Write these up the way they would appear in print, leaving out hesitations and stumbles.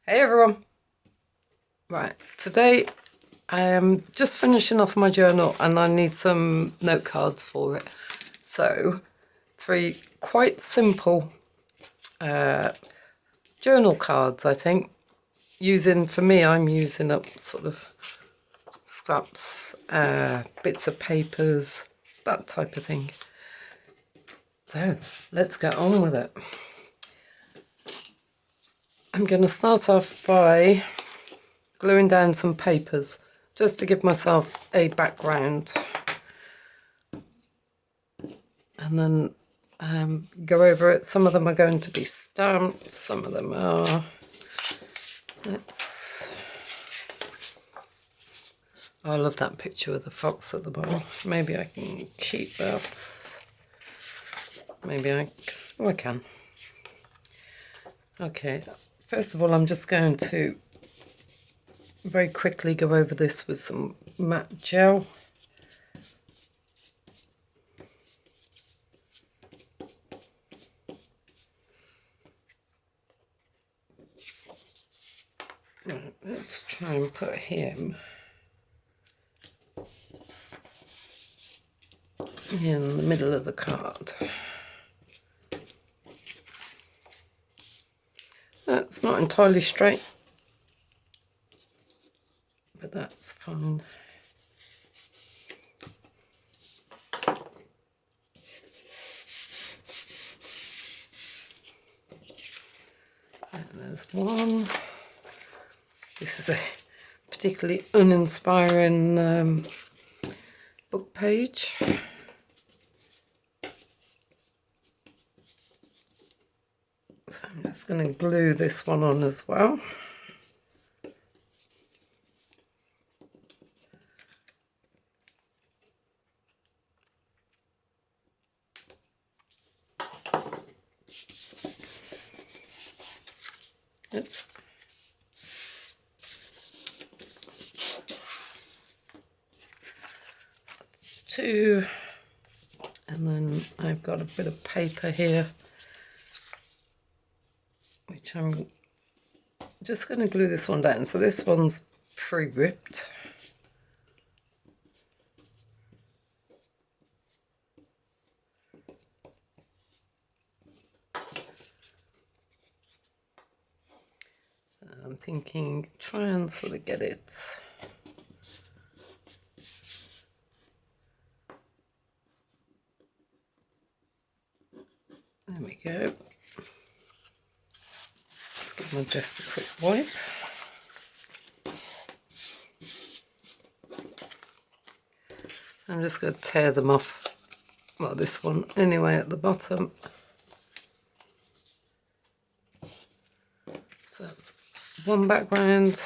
Hey everyone! Right, today I am just finishing off my journal and I need some note cards for it. So, three quite simple journal cards, I think. For me, I'm using up sort of scraps, bits of papers, that type of thing. So, let's get on with it. I'm going to start off by gluing down some papers just to give myself a background, and then go over it. Some of them are going to be stamped, some of them are, I love that picture of the fox at the bottom. Maybe I can keep that. I can. Okay, first of all I'm just going to very quickly go over this with some matte gel. Right, let's try and put him in the middle of the card. That's not entirely straight, but that's fine. And there's one. This is a particularly uninspiring book page. So I'm just going to glue this one on as well. Oops. Two, and then I've got a bit of paper here which I'm just going to glue this one down. So this one's pre-ripped. I'm thinking try and sort of get it there we go. Let's give my desk a quick wipe. I'm just going to tear them off, well this one anyway at the bottom. So that's one background.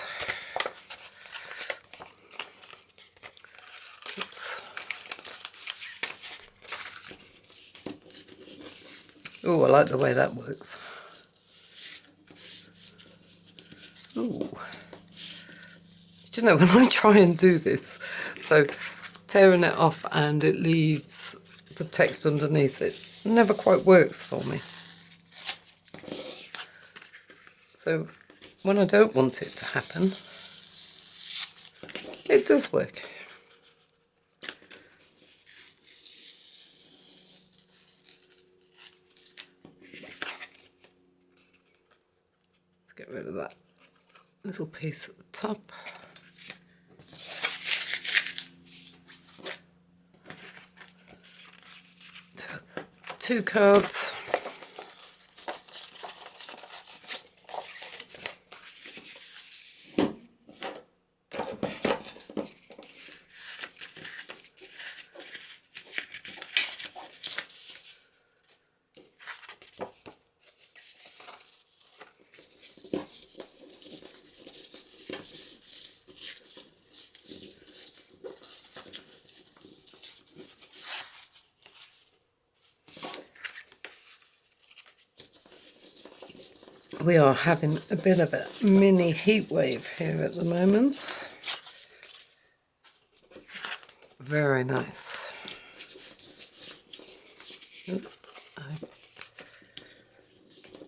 Oh, I like the way that works. Ooh. Do you know, when I try and do this, so tearing it off and it leaves the text underneath, it never quite works for me. So when I don't want it to happen, it does work. Let's get rid of that little piece at the top. So that's two cards. We are having a bit of a mini heat wave here at the moment. Very nice. I'm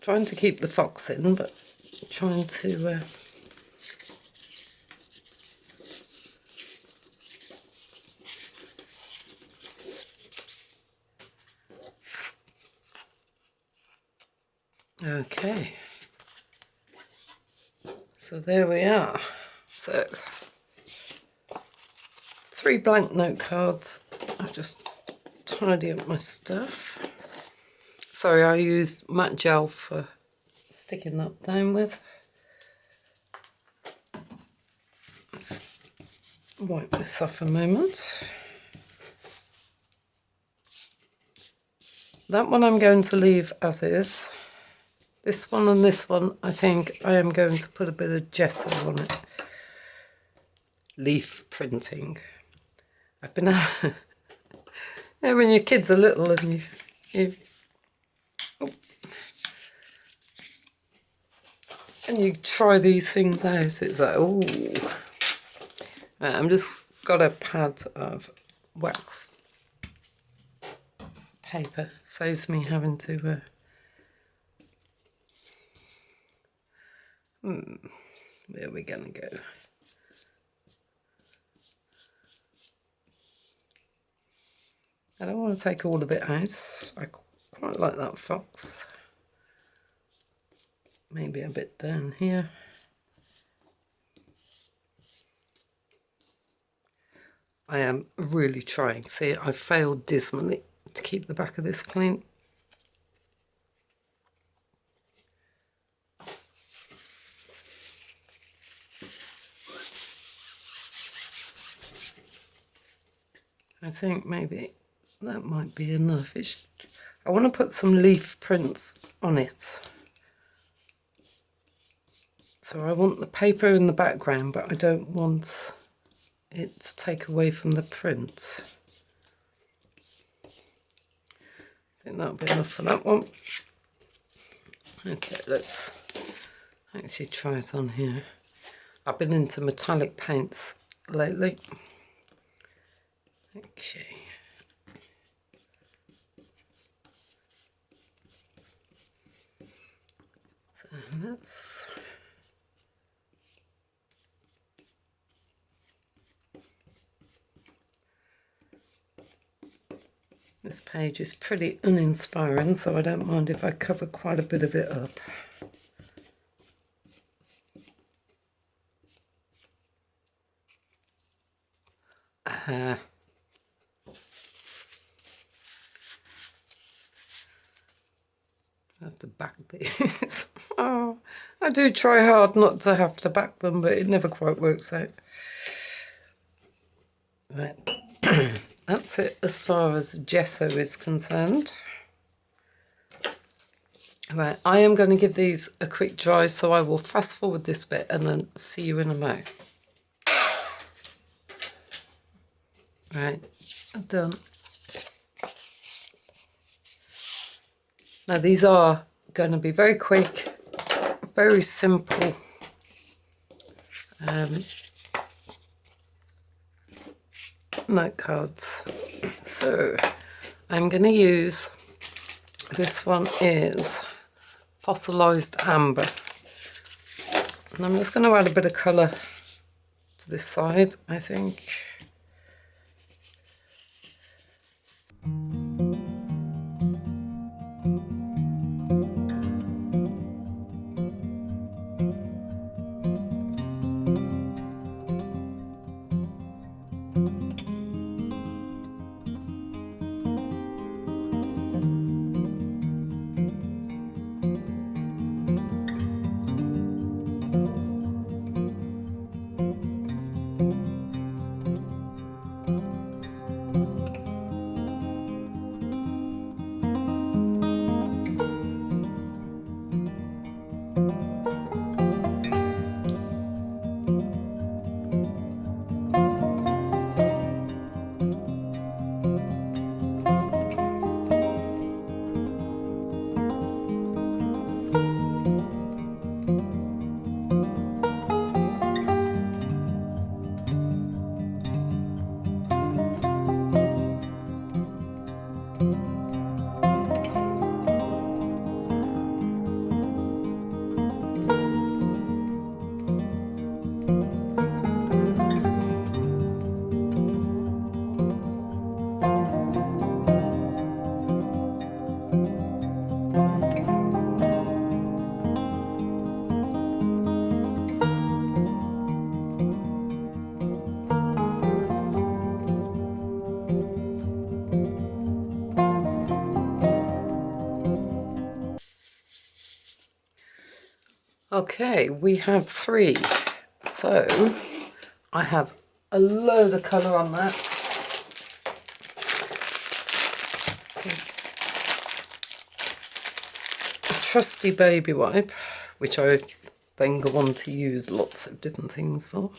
trying to keep the fox in, but trying to okay, so there we are. So 3 blank note cards. I'll just tidy up my stuff. Sorry, I used matte gel for sticking that down with. Let's wipe this off a moment. That one I'm going to leave as is. This one and this one, I think I am going to put a bit of gesso on it. Leaf printing. I've been out, yeah, when your kids are little and you try these things out, it's like, oh. Right, I'm just got a pad of wax paper, saves me having to where are we gonna go? I don't want to take all of it out. I quite like that fox. Maybe a bit down here. I am really trying. See, I failed dismally to keep the back of this clean. I think maybe that might be enough. I want to put some leaf prints on it. So I want the paper in the background, but I don't want it to take away from the print. I think that'll be enough for that one. Okay, let's actually try it on here. I've been into metallic paints lately. Okay. So let's this page is pretty uninspiring, so I don't mind if I cover quite a bit of it up. I have to back these. Oh, I do try hard not to have to back them, but it never quite works out. Right, that's it as far as gesso is concerned. Right, I am going to give these a quick dry, so I will fast forward this bit and then see you in a moment. Right, done. Now these are going to be very quick, very simple. Note cards. So I'm going to use, this one is fossilized amber. And I'm just going to add a bit of colour to this side, I think. Okay, we have 3. So I have a load of colour on that. A trusty baby wipe, which I then go on to use lots of different things for.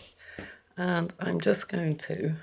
And I'm just going to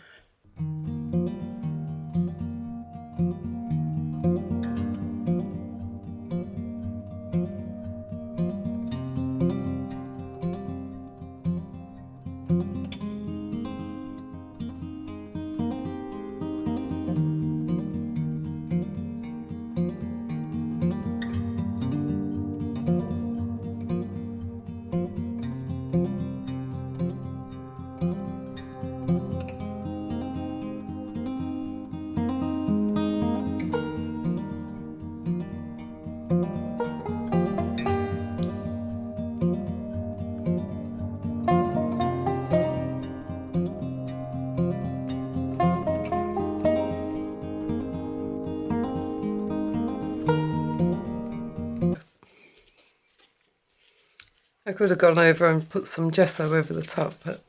I could have gone over and put some gesso over the top, but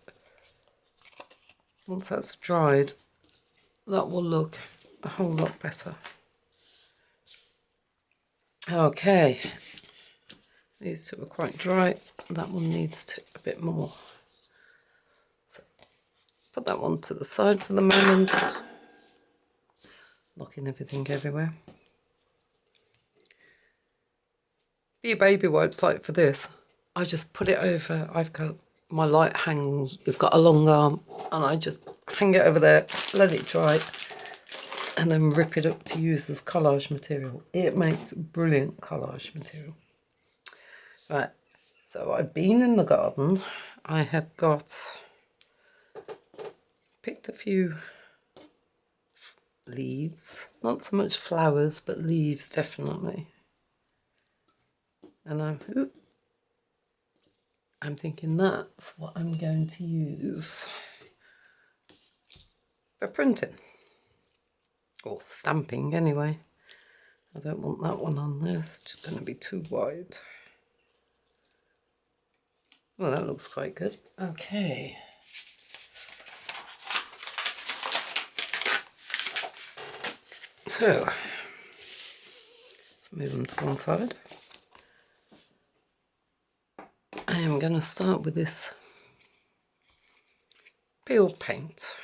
once that's dried, that will look a whole lot better. Okay, these 2 are quite dry. That one needs a bit more. So put that one to the side for the moment, knocking everything everywhere. For your baby wipes, like for this, I just put it over. I've got my light hang, it's got a long arm, and I just hang it over there, let it dry, and then rip it up to use as collage material. It makes brilliant collage material. Right, so I've been in the garden. I have picked a few leaves, not so much flowers, but leaves definitely. And I'm thinking that's what I'm going to use for printing, or stamping anyway. I don't want that one on there, it's going to be too wide. Well, that looks quite good. Okay. So, let's move them to one side. I am going to start with this peel paint.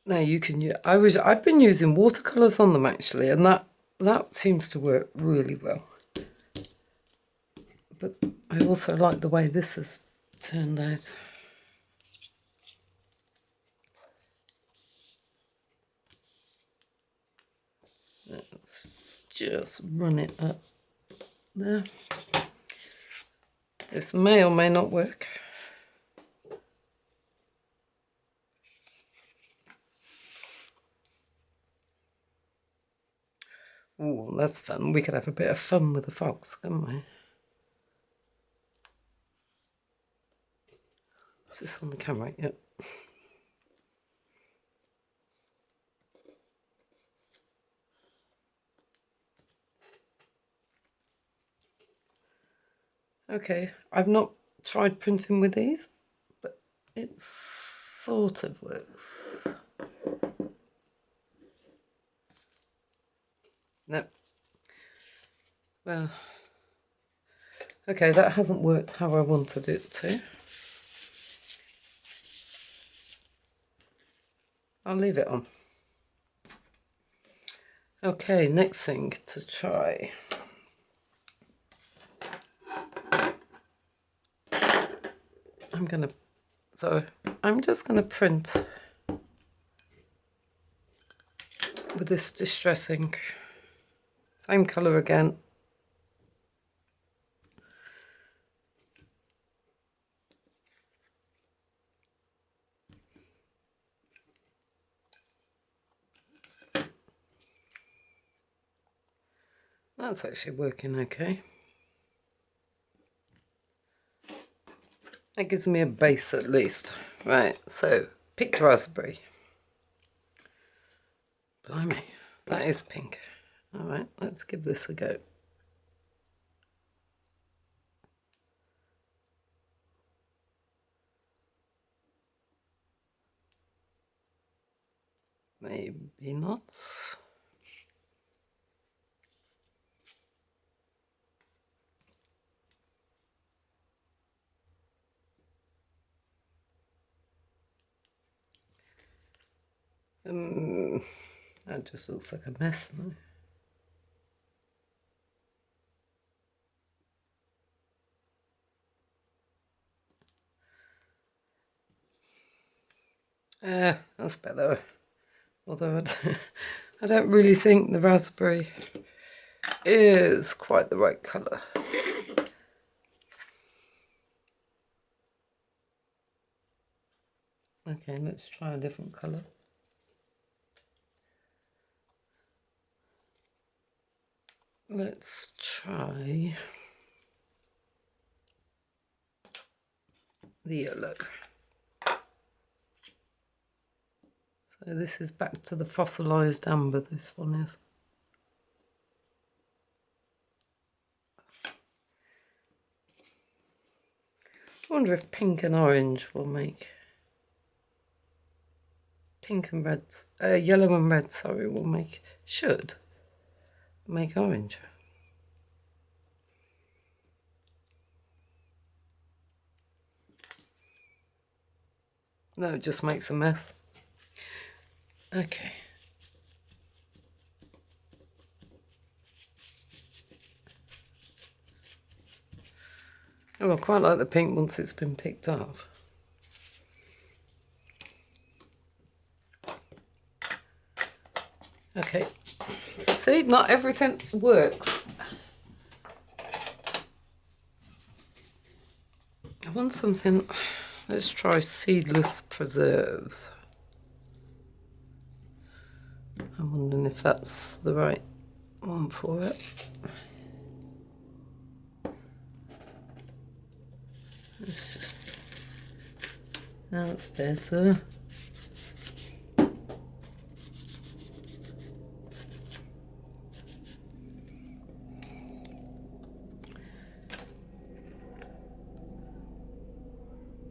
Now you can use, I've been using watercolours on them actually, and that seems to work really well. But I also like the way this has turned out. Let's just run it up there. This may or may not work. Oh, that's fun. We could have a bit of fun with the fox, couldn't we? Is this on the camera? Yep. Okay, I've not tried printing with these, but it sort of works. No. Well, okay, that hasn't worked how I wanted it to. I'll leave it on. Okay, next thing to try. I'm just gonna print with this distress ink. Same colour again. That's actually working okay. That gives me a base at least. Right, so picked raspberry. Blimey, that is pink. All right, let's give this a go. Maybe not. That just looks like a mess now. That's better. Although I don't really think the raspberry is quite the right colour. Okay, let's try a different colour. Let's try the yellow. So this is back to the fossilised amber, this one is. I wonder if pink and orange will make... Pink and reds, yellow and red, sorry, will make... Should make orange. No, it just makes a mess. Okay. Oh, I quite like the pink once it's been picked off. Okay. See, not everything works. I want something... Let's try seedless preserves. I'm wondering if that's the right one for it. Let's just... That's better.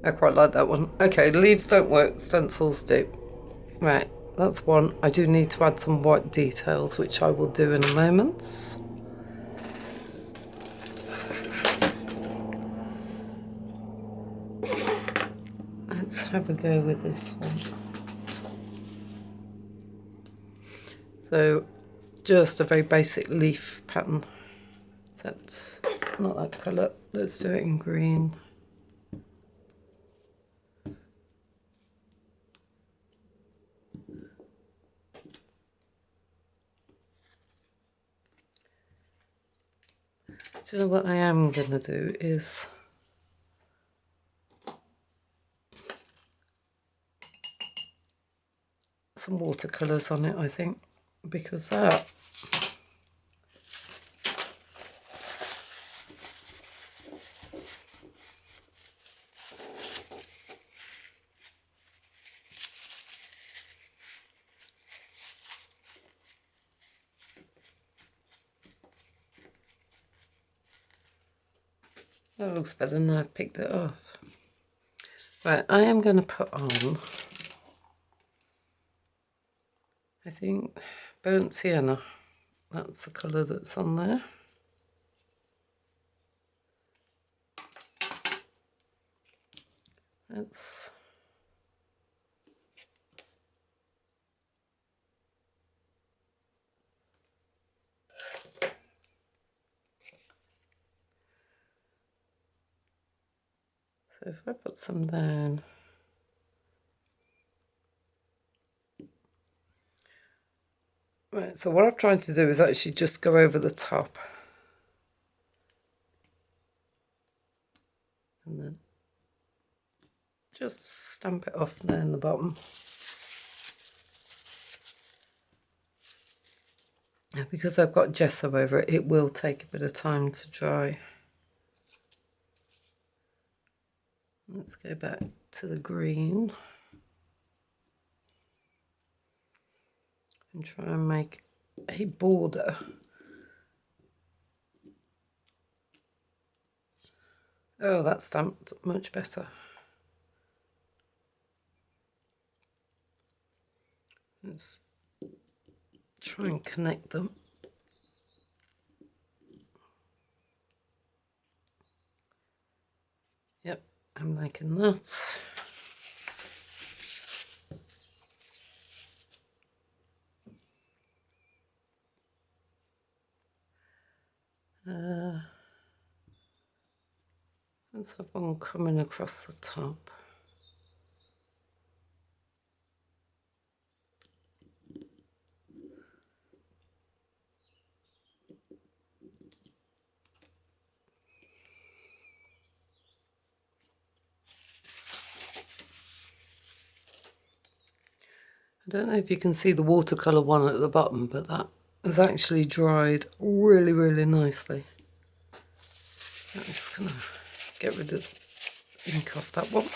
I quite like that one. Okay, leaves don't work, stencils do. Right, that's one. I do need to add some white details, which I will do in a moment. Let's have a go with this one. So, just a very basic leaf pattern, except not that colour. Let's do it in green. Do you know what I am going to do is some watercolours on it, I think, because that looks better now I've picked it off. Right, I am going to put on, I think, burnt sienna. That's the colour that's on there. That's... So if I put some down... Right, so what I've tried to do is actually just go over the top. And then just stamp it off there in the bottom. Because I've got gesso over it, it will take a bit of time to dry. Let's go back to the green and try and make a border. Oh, that's stamped much better. Let's try and connect them. Yep, I'm liking that. Let's have one coming across the top. I don't know if you can see the watercolour one at the bottom, but that has actually dried really, really nicely. I'm just going to get rid of the ink off that one.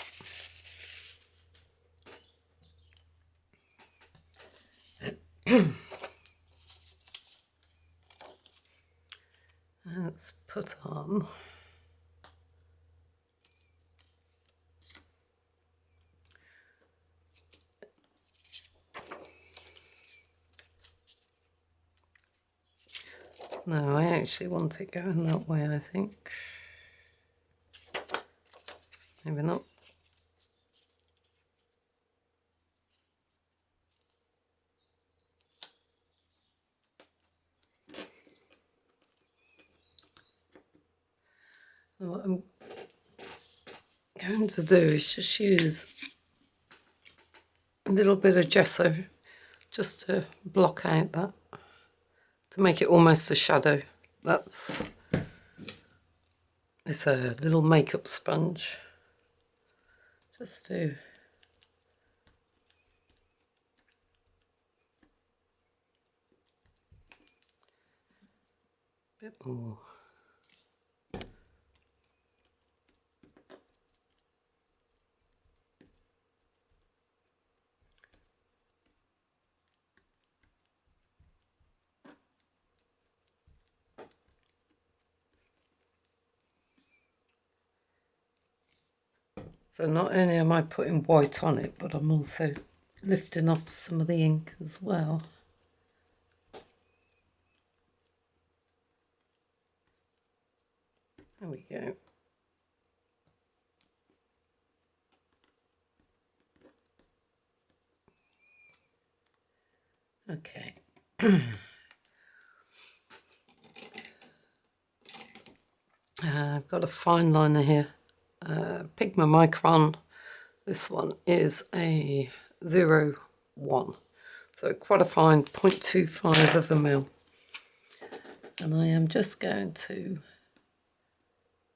Let's put on no, I actually want it going that way, I think. Maybe not. What I'm going to do is just use a little bit of gesso just to block out that, to make it almost a shadow. It's a little makeup sponge. Just to a bit more. So not only am I putting white on it, but I'm also lifting off some of the ink as well. There we go. Okay. I've got a fine liner here. Pigma Micron. This one is a 01. So quite a fine 0.25 of a mil. And I am just going to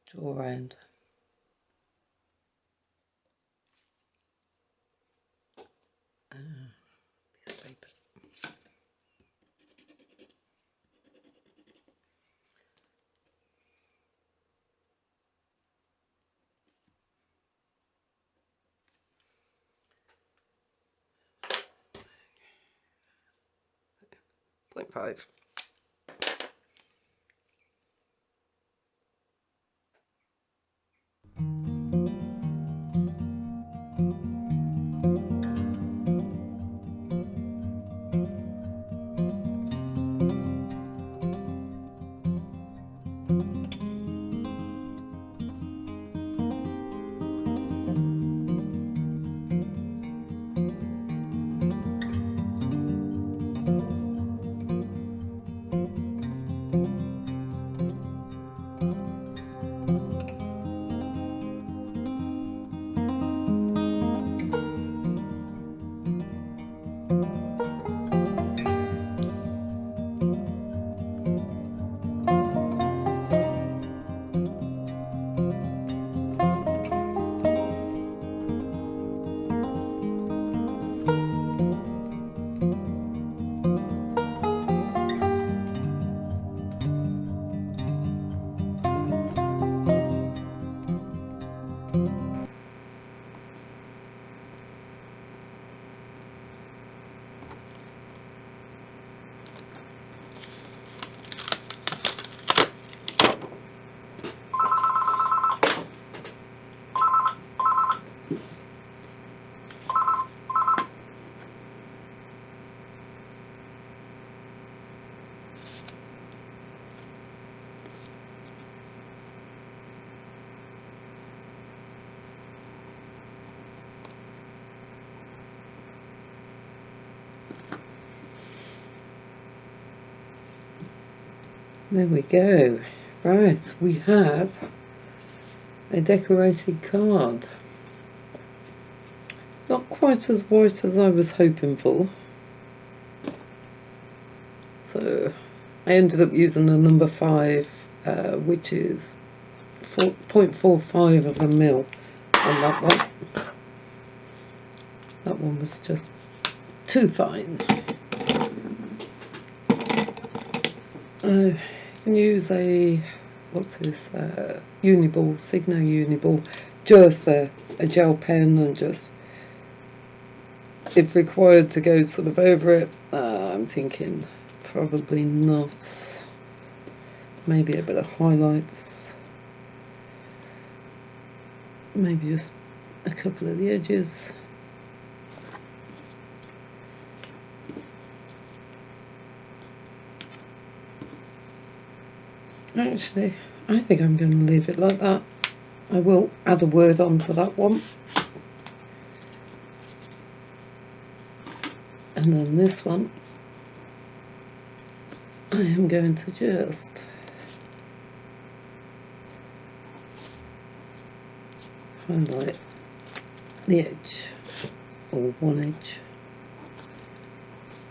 draw around. Piece of paper. 0.5. There we go. Right, we have a decorated card. Not quite as white as I was hoping for. So I ended up using the number 5, which is 0.45 of a mil on that one. That one was just too fine. You can use a, what's this, Uniball, Signo Uniball, just a gel pen, and just, if required, to go sort of over it. I'm thinking probably not. Maybe a bit of highlights, maybe just a couple of the edges. Actually, I think I'm going to leave it like that. I will add a word onto that one. And then this one, I am going to just highlight the edge, or one edge.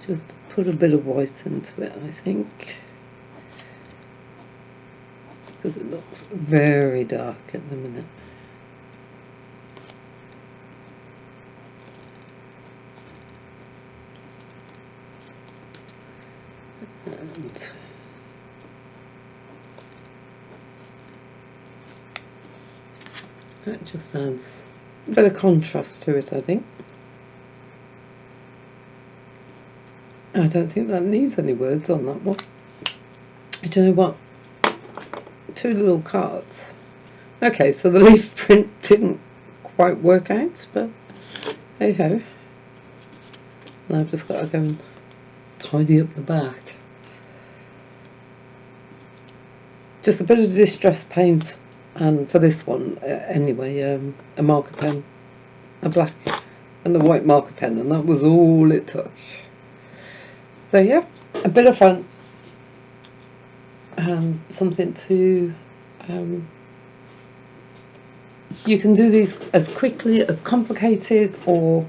Just put a bit of white into it, I think, because it looks very dark at the minute. And that just adds a bit of contrast to it, I think. I don't think that needs any words on that one. Do you know what? 2 little cards. Okay, so the leaf print didn't quite work out, but hey ho. And I've just got to go and tidy up the back. Just a bit of distress paint, and for this one anyway, a marker pen, a black and a white marker pen, and that was all it took. So yeah, a bit of fun and something to, you can do these as quickly, as complicated, or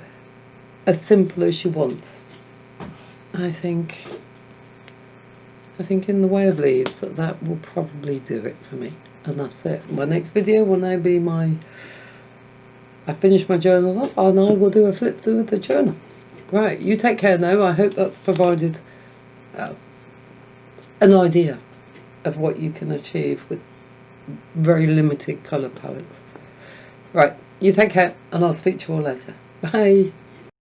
as simple as you want. I think in the way of leaves, that will probably do it for me. And that's it. My next video will now be I finished my journal off, and I will do a flip through of the journal. Right, you take care now. I hope that's provided an idea of what you can achieve with very limited colour palettes. Right, you take care, and I'll speak to you all later. Bye.